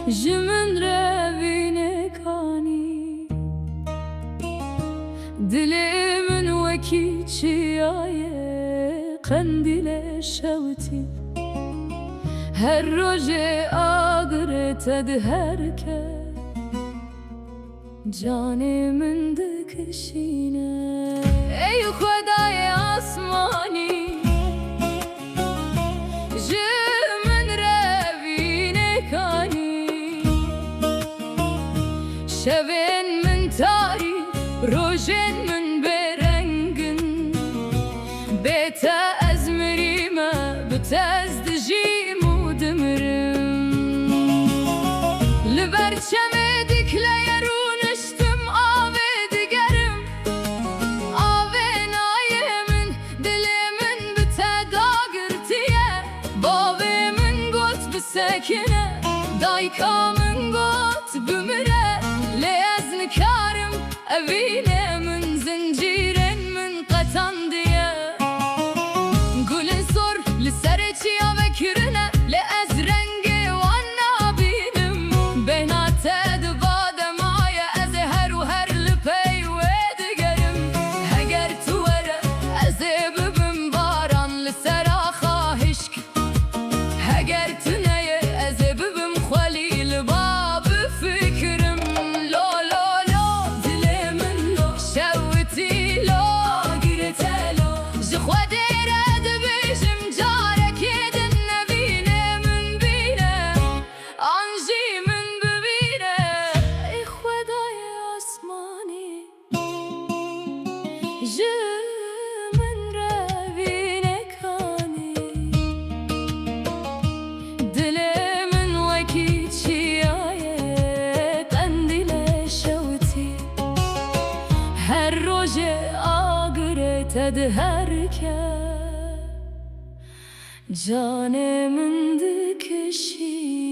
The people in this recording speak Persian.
جمن روینه کانی دلی من وکی چیایه قندیل شوتی هر روز آگرت هر که جان من دکشینه ای خدای آسمانی جمن روینه کانی شبین من تاری روزن من برنگن بیتا از مریمه بتا از دجیم و دمرم لبرچم دکلی رونشتم آوه دگرم آوه نایه من دل من بتا داگرتیه باوه من گوت بسکنه دایکا من گوت بمره لی از نکارم اوینه من زنجیرن من قطاندیه گلن سر لسر چیا بکرنه لی از رنگ وانا بینم بینات دبادم آیا از هر و هر لپی و دگرم اگر تو وره از ببم باران لسر خواهش اگر تو نیه از ببم خلیل باب فکرم لا لا لا دل من لا شوتی لا گرته لا جخوا دیرد بیشم جارک یدن نبینه من بینه آنجی من ببینه ای خدای آسمانی جمن روینه کانی دل من وکی چیایه قندیل شوتی هر روز آگرت هر که جان من دکشی